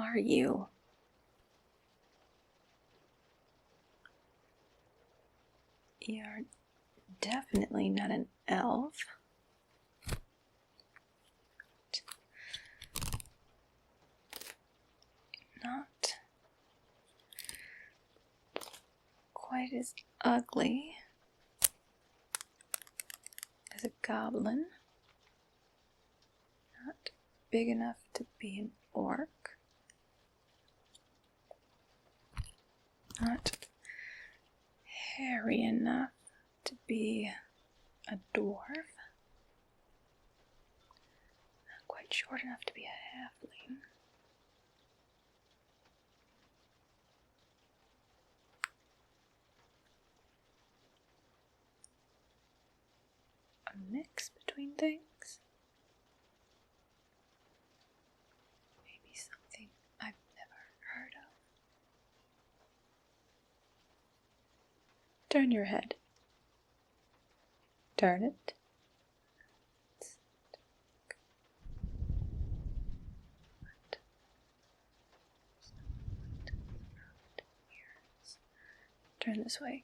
are you? You're definitely not an elf. Not quite as ugly as a goblin. Not big enough to be an orc. Not hairy enough to be a dwarf. Not quite short enough to be a halfling. A mix between things. Maybe something I've never heard of. Turn your head. Turn it. Turn this way.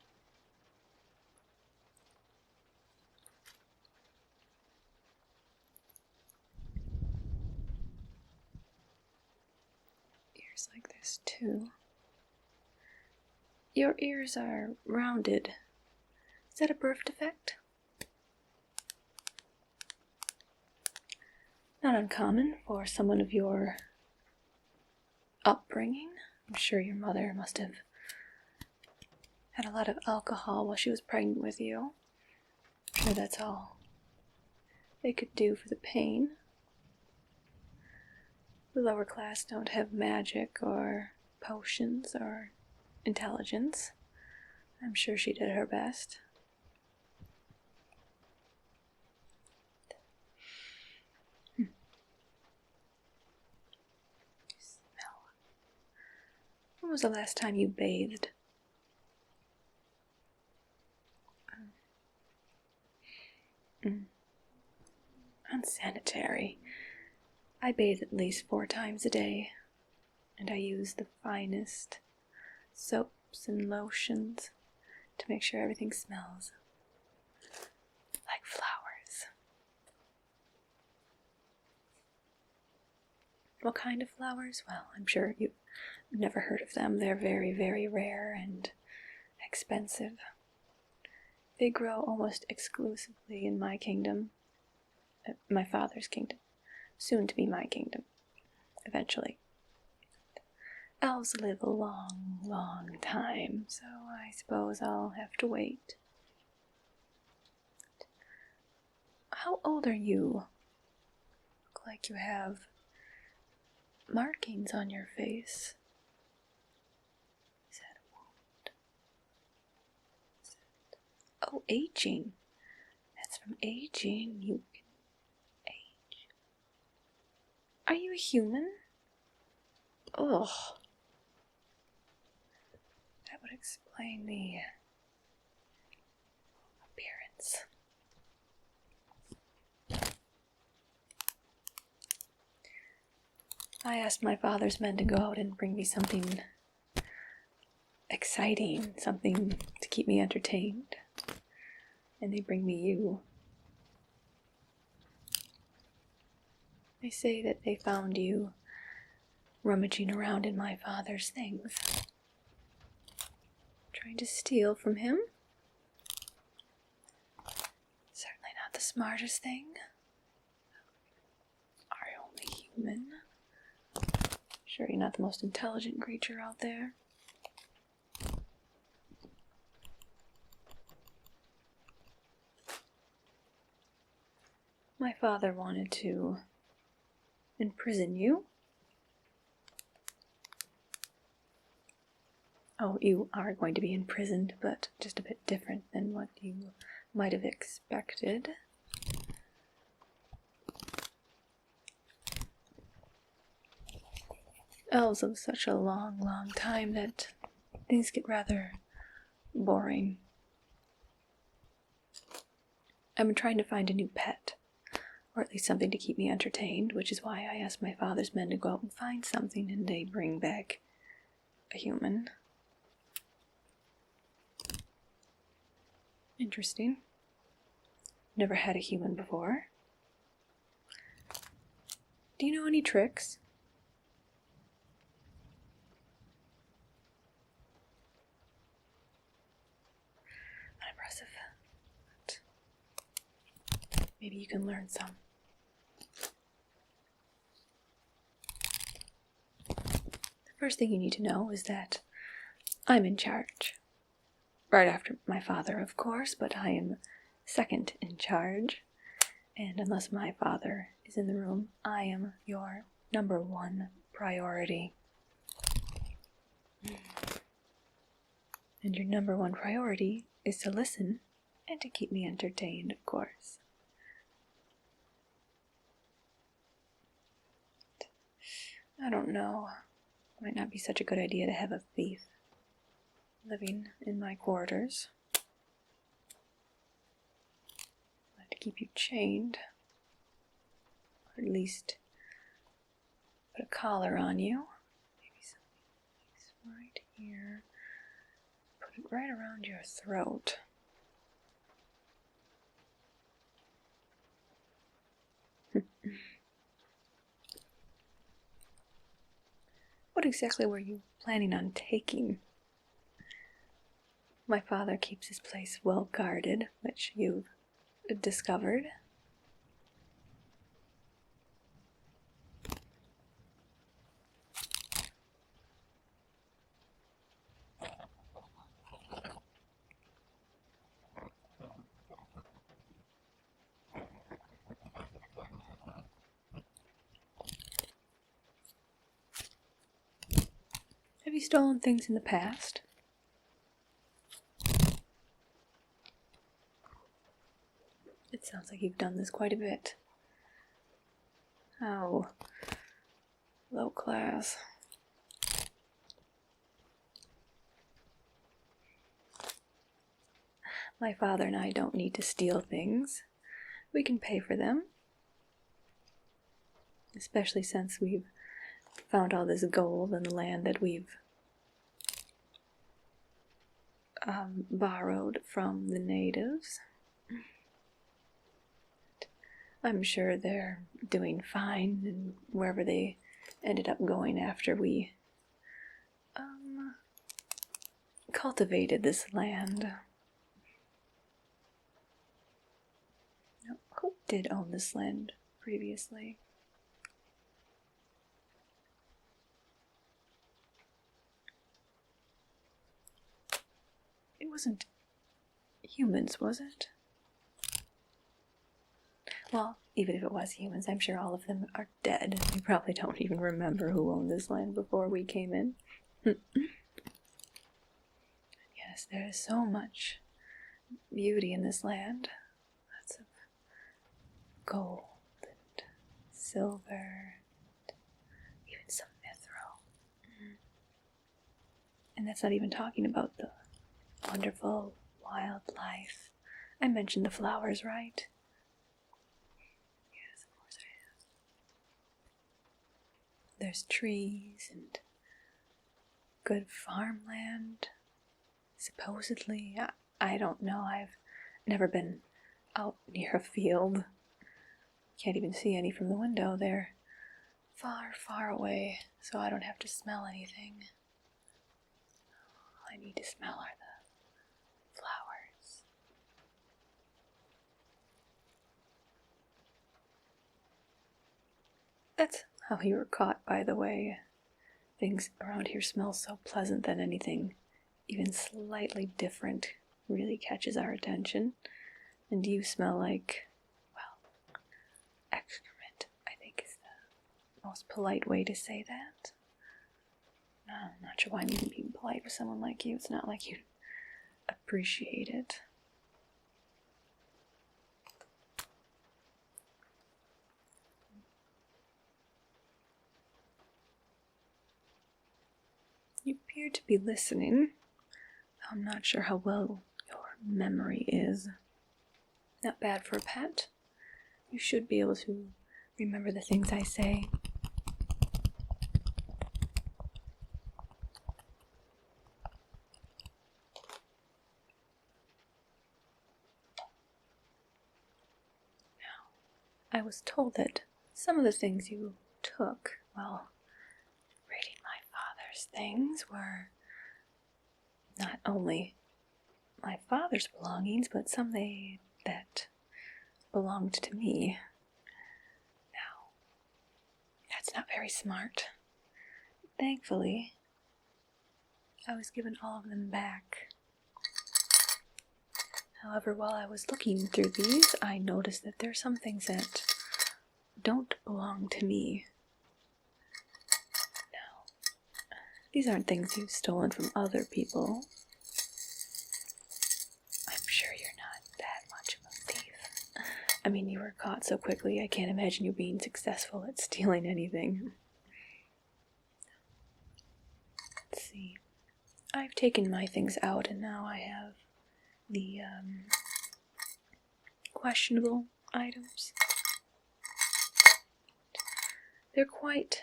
Ears like this too. Your ears are rounded. Is that a birth defect? Not uncommon for someone of your upbringing. I'm sure your mother must have had a lot of alcohol while she was pregnant with you. I'm sure that's all they could do for the pain. The lower class don't have magic or potions or intelligence. I'm sure she did her best. Smell. When was the last time you bathed? Unsanitary. I bathe at least 4 times a day, and I use the finest soaps and lotions to make sure everything smells like flowers. What kind of flowers? Well, I'm sure you've never heard of them. They're very, very rare and expensive. They grow almost exclusively in my kingdom, my father's kingdom, soon to be my kingdom, eventually. Elves live a long, long time, so I suppose I'll have to wait. How old are you? Look like you have markings on your face. Is that a wound? Oh, aging. That's from aging. You can age. Are you a human? Ugh. That would explain the appearance. I asked my father's men to go out and bring me something exciting, something to keep me entertained. And they bring me you. They say that they found you rummaging around in my father's things. Trying to steal from him? Certainly not the smartest thing. Are you only human? Sure you're not the most intelligent creature out there. My father wanted to imprison you. Oh, you are going to be imprisoned, but just a bit different than what you might have expected. Elves live such a long, long time that things get rather boring. I've been trying to find a new pet. or at least something to keep me entertained, which is why I asked my father's men to go out and find something, and they bring back a human. Interesting. Never had a human before. Do you know any tricks? Unimpressive. But maybe you can learn some. The first thing you need to know is that I'm in charge. Right after my father, of course, but I am second in charge. And unless my father is in the room, I am your number one priority. And your number one priority is to listen and to keep me entertained, of course. I don't know. It might not be such a good idea to have a thief living in my quarters. I'd like to keep you chained, or at least put a collar on you. Maybe something right here. Put it right around your throat. What exactly were you planning on taking? My father keeps his place well guarded, which you've discovered. Have you stolen things in the past? It sounds like you've done this quite a bit. How low class. My father and I don't need to steal things. We can pay for them. Especially since we've found all this gold in the land that we've borrowed from the natives. I'm sure they're doing fine and wherever they ended up going after we cultivated this land. Now, who did own this land previously? It wasn't humans, was it? Well, even if it was humans, I'm sure all of them are dead. We probably don't even remember who owned this land before we came in. Yes, there is so much beauty in this land. Lots of gold and silver, and even some mithril. And that's not even talking about the wonderful wildlife. I mentioned the flowers, right? Yes, of course I have. There's trees and good farmland. Supposedly, I don't know. I've never been out near a field. Can't even see any from the window. They're far, far away, so I don't have to smell anything. All I need to smell are the flowers. That's how you were caught, by the way. Things around here smell so pleasant that anything even slightly different really catches our attention. And you smell like, well, excrement, I think is the most polite way to say that. No, I'm not sure why I'm even being polite with someone like you. It's not like you appreciate it. You appear to be listening. I'm not sure how well your memory is. Not bad for a pet. You should be able to remember the things I say. Now, I was told that some of the things you took while raiding my father's things were not only my father's belongings, but some that belonged to me. Now, that's not very smart. Thankfully, I was given all of them back. However, while I was looking through these, I noticed that there are some things that don't belong to me. Now, these aren't things you've stolen from other people. I'm sure you're not that much of a thief. I mean, you were caught so quickly, I can't imagine you being successful at stealing anything. Let's see. I've taken my things out, and now I have the questionable items. They're quite...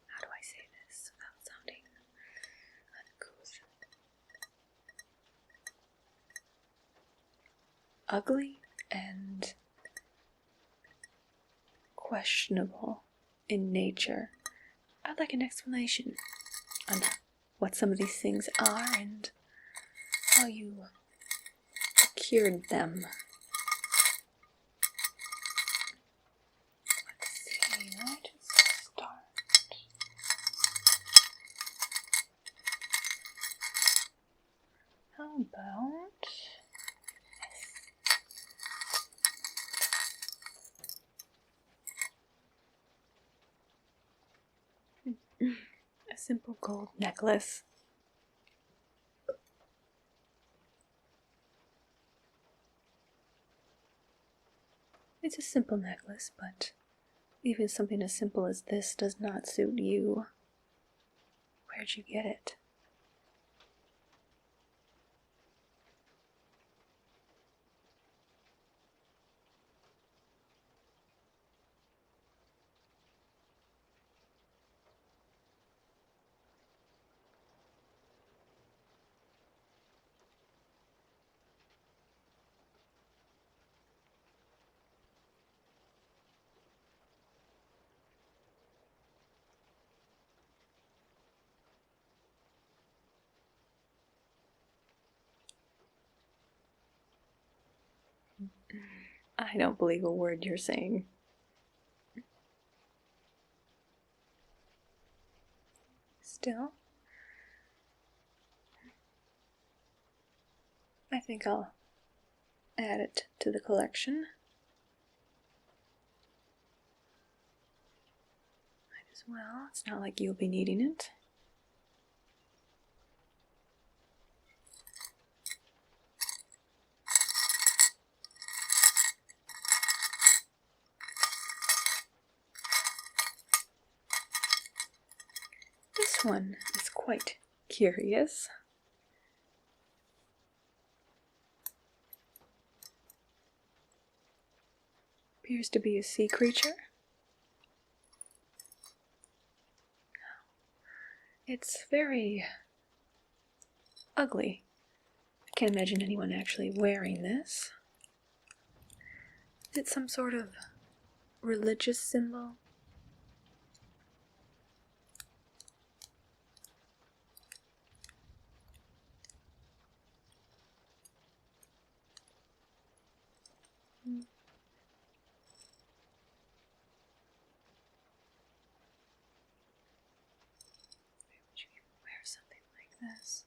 how do I say this without sounding uncouth? Ugly and questionable in nature. I'd like an explanation on what some of these things are and how you procured them. Let's see, I just start. How about a simple gold necklace? It's a simple necklace, but even something as simple as this does not suit you. Where'd you get it? I don't believe a word you're saying. Still, I think I'll add it to the collection. Might as well. It's not like you'll be needing it. This one is quite curious. Appears to be a sea creature. It's very ugly. I can't imagine anyone actually wearing this. Is it some sort of religious symbol? Something like this.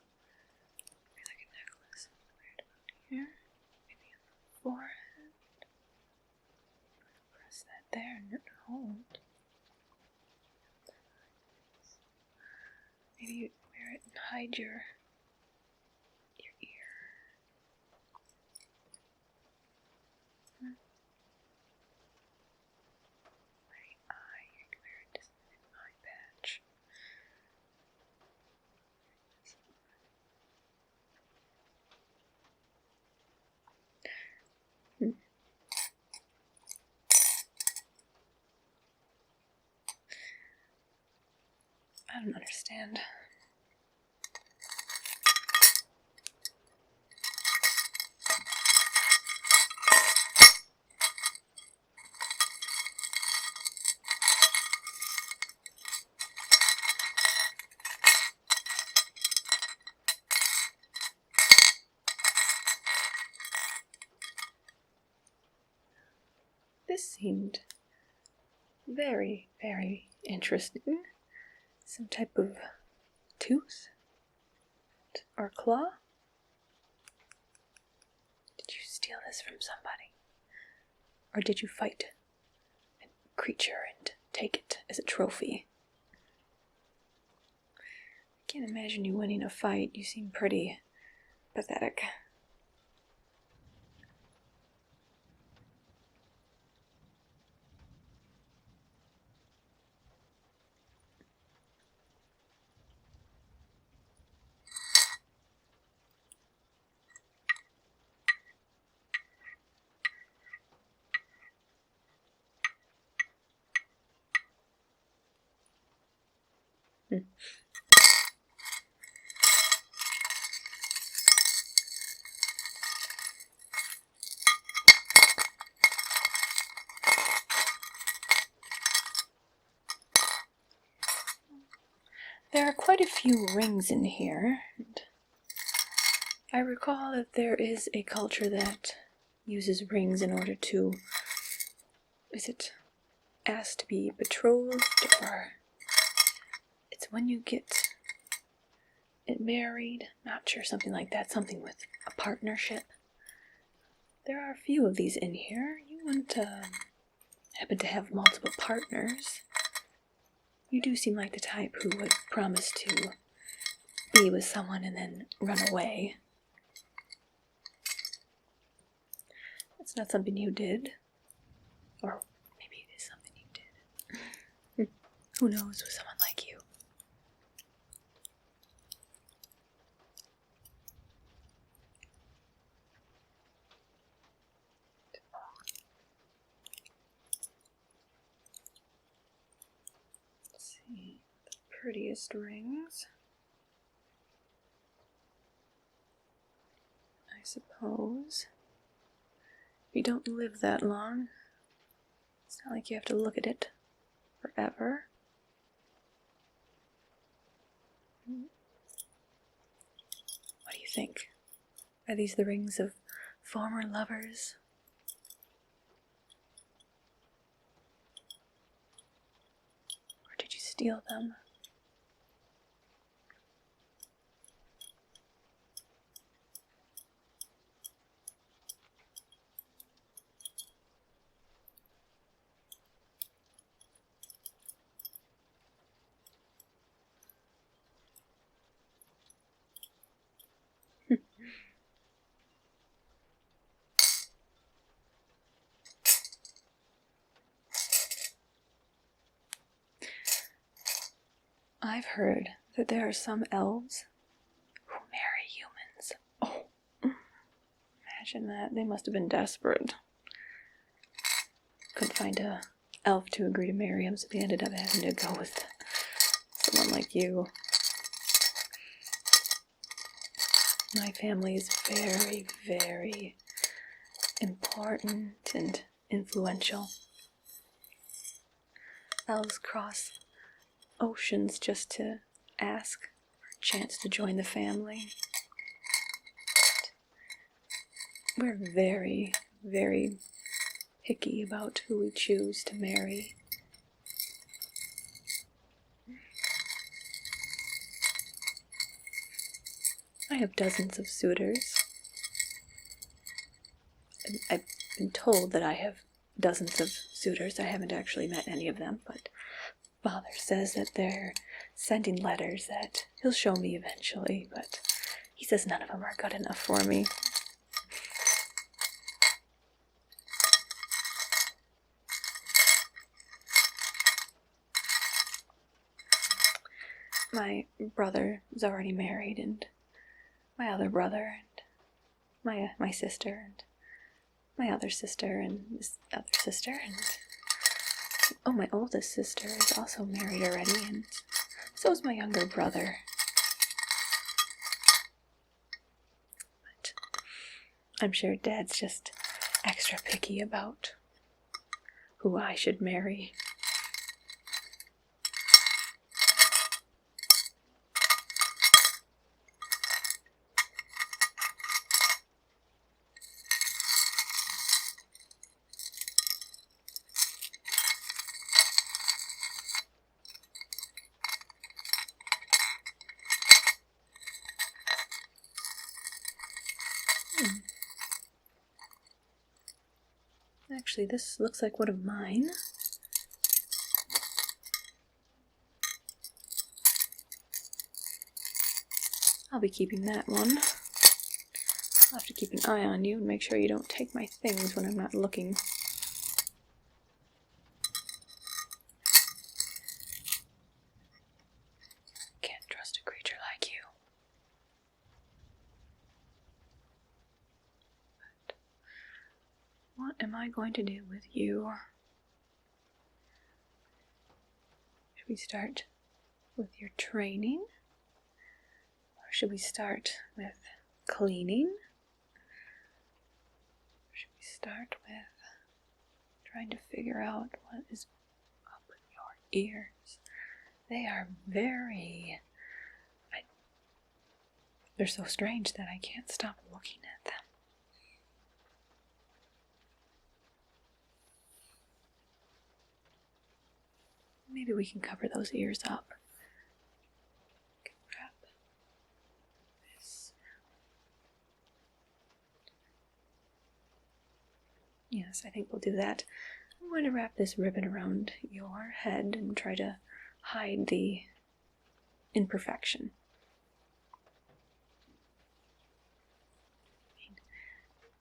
Maybe like a necklace. Right about here. Maybe on the forehead. Press that there and hold. Maybe you wear it and hide your ear. Right eye. You can wear it as an eye patch. This seemed very, very interesting. Some type of tooth or claw? Did you steal this from somebody? Or did you fight a creature and take it as a trophy? I can't imagine you winning a fight. You seem pretty pathetic. There are quite a few rings in here. And I recall that there is a culture that uses rings in order to, is it asked to be betrothed, or it's when you get it married? Not sure, something like that, something with a partnership. There are a few of these in here. You wouldn't happen to have multiple partners. You do seem like the type who would promise to be with someone and then run away. That's not something you did. Or maybe it is something you did. Who knows with someone like you? Let's see. The prettiest rings, I suppose. If you don't live that long, it's not like you have to look at it forever. What do you think? Are these the rings of former lovers? Or did you steal them? I've heard that there are some elves who marry humans. Oh, imagine that. They must have been desperate. Couldn't find a elf to agree to marry him, so they ended up having to go with someone like you. My family is very, very important and influential. Elves cross oceans just to ask for a chance to join the family. We're very, very picky about who we choose to marry. I have dozens of suitors. I've been told that I have dozens of suitors. I haven't actually met any of them, but Father says that they're sending letters that he'll show me eventually, but he says none of them are good enough for me. My brother is already married, and my other brother, and my sister, and my other sister, and this other sister, and oh, my oldest sister is also married already, and so is my younger brother. But I'm sure Dad's just extra picky about who I should marry. Actually, this looks like one of mine. I'll be keeping that one. I'll have to keep an eye on you and make sure you don't take my things when I'm not looking. Can't trust a creature like you. But what am I going to do with you? Should we start with your training? Or should we start with cleaning? Or should we start with trying to figure out what is up with your ears? They are they're so strange that I can't stop looking at them. Maybe we can cover those ears up. Wrap this. Yes, I think we'll do that. I'm going to wrap this ribbon around your head and try to hide the imperfection.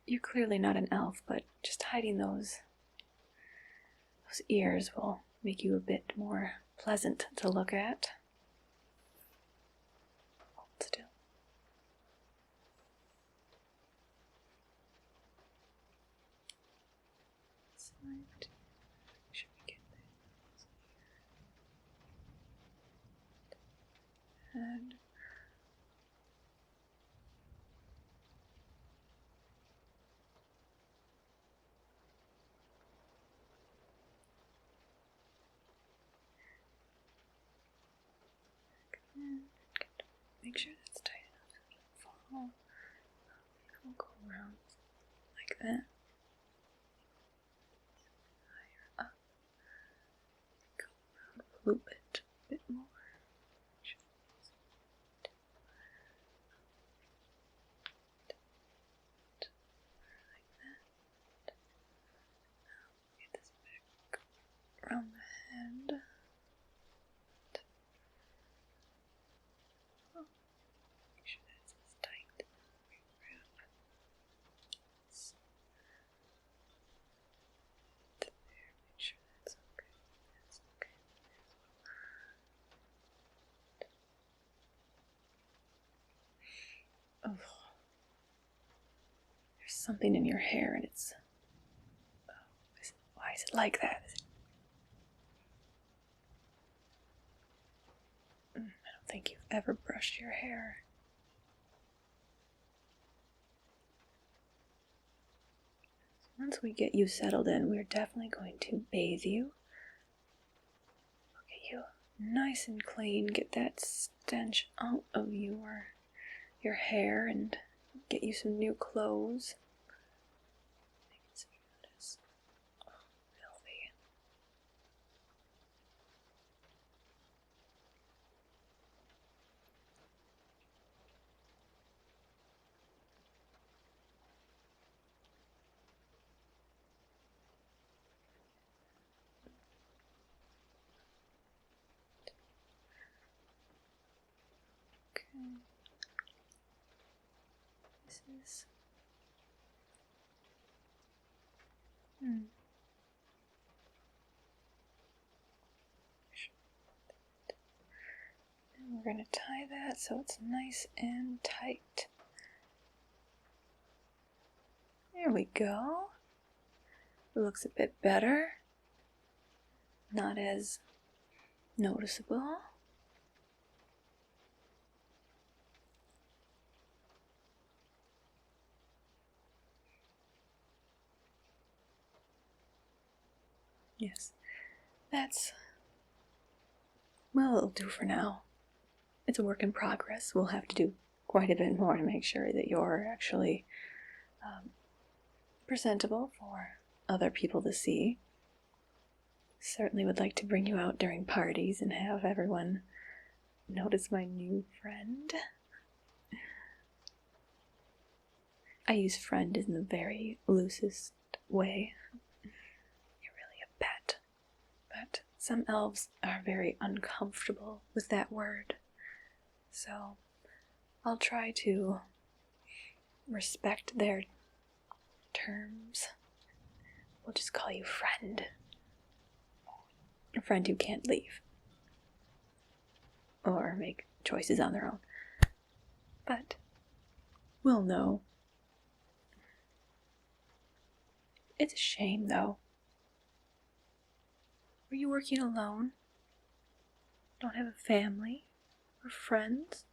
You're clearly not an elf, but just hiding those ears will make you a bit more pleasant to look at. Hold still. Make sure we get this. Head. Make sure that's tight enough so it doesn't fall. We'll go around like that. Higher up. Go around, loop it a bit more. Like that. Now get this back around the head. Make sure that's as tight. Wrap. There. Make sure that's okay. That's okay. Oh, there's something in your hair, and it's. Oh, why is it like that? I don't think you've ever brushed your hair. Once we get you settled in, we're definitely going to bathe you. Look at you, nice and clean. Get that stench out of your hair and get you some new clothes. I can see that is filthy. Okay. This is. And we're going to tie that so it's nice and tight. There we go. It looks a bit better. Not as noticeable. Yes, well, it'll do for now. It's a work in progress. We'll have to do quite a bit more to make sure that you're actually presentable for other people to see. Certainly would like to bring you out during parties and have everyone notice my new friend. I use friend in the very loosest way. Some elves are very uncomfortable with that word, so I'll try to respect their terms. We'll just call you friend. A friend who can't leave. Or make choices on their own. But we'll know. It's a shame, though. Were you working alone? Don't have a family? Or friends?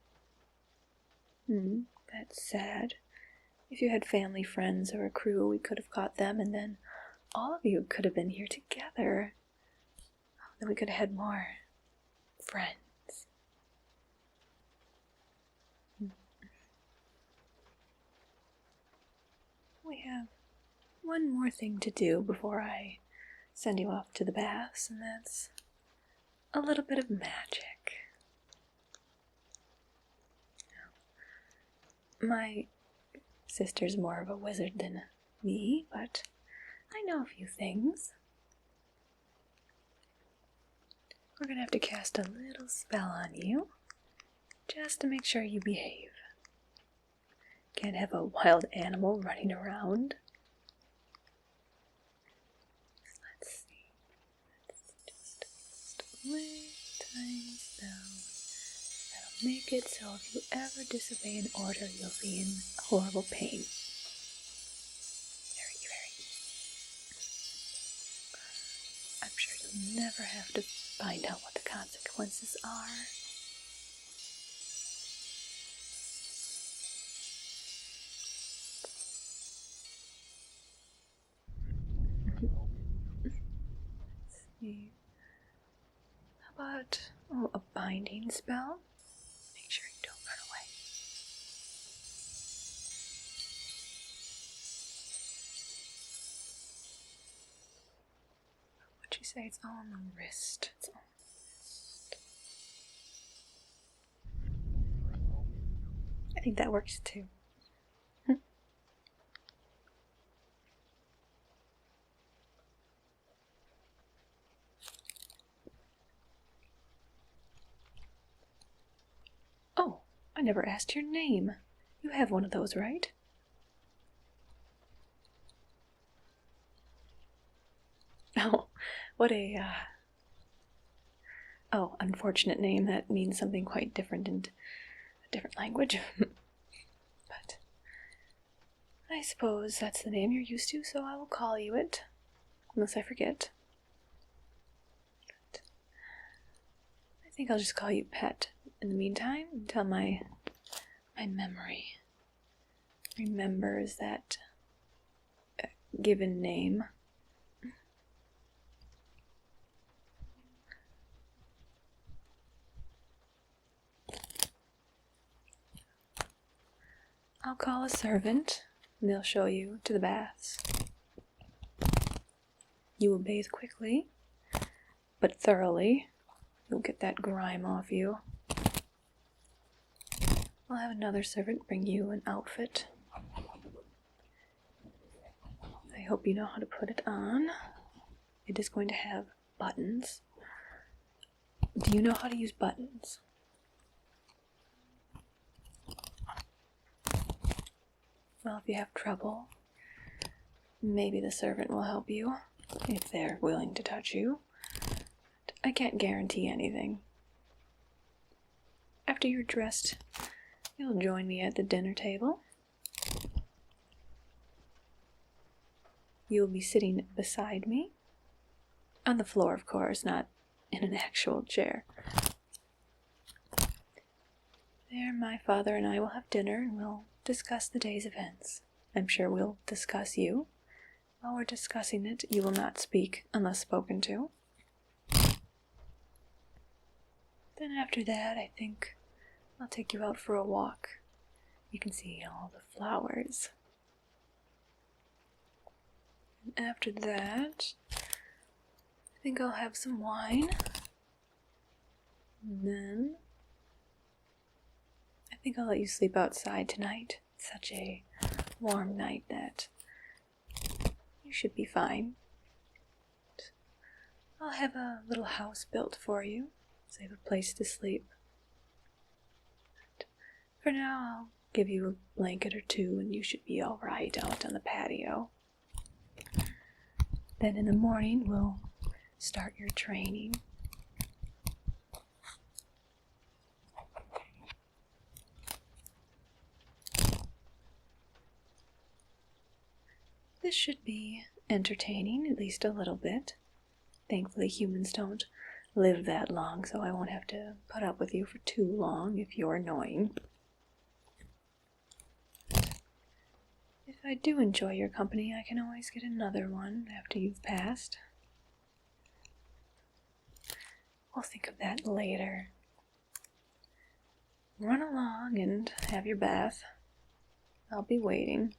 That's sad. If you had family, friends, or a crew, we could have caught them, and then all of you could have been here together. Then we could have had more friends. We have one more thing to do before I send you off to the baths, and that's a little bit of magic. My sister's more of a wizard than me, but I know a few things. We're gonna have to cast a little spell on you, just to make sure you behave. Can't have a wild animal running around. Let's see. Let's just a little tiny spell that'll make it so if you ever disobey an order, you'll be in horrible pain. I'm sure you'll never have to find out what the consequences are. Let's see. How about a binding spell? Make sure you don't run away. What'd you say? It's on the wrist. It's on the wrist. I think that works too. Oh, I never asked your name. You have one of those, right? Oh, what a, unfortunate name. That means something quite different in a different language. But I suppose that's the name you're used to, so I will call you it. Unless I forget. But I think I'll just call you Pet in the meantime, until my memory remembers that given name. I'll call a servant, and they'll show you to the baths. You will bathe quickly, but thoroughly. You'll get that grime off you. I'll have another servant bring you an outfit. I hope you know how to put it on. It is going to have buttons. Do you know how to use buttons? Well, if you have trouble, maybe the servant will help you, if they're willing to touch you. But I can't guarantee anything. After you're dressed, you'll join me at the dinner table. You'll be sitting beside me. On the floor, of course, not in an actual chair. There, my father and I will have dinner, and we'll discuss the day's events. I'm sure we'll discuss you. While we're discussing it, you will not speak unless spoken to. Then after that, I think I'll take you out for a walk. You can see all the flowers. And after that, I think I'll have some wine. And then I think I'll let you sleep outside tonight. It's such a warm night that you should be fine. I'll have a little house built for you, so you have a place to sleep. For now, I'll give you a blanket or two, and you should be all right out on the patio. Then in the morning, we'll start your training. This should be entertaining, at least a little bit. Thankfully, humans don't live that long, so I won't have to put up with you for too long if you're annoying. If I do enjoy your company, I can always get another one after you've passed. We'll think of that later. Run along and have your bath. I'll be waiting.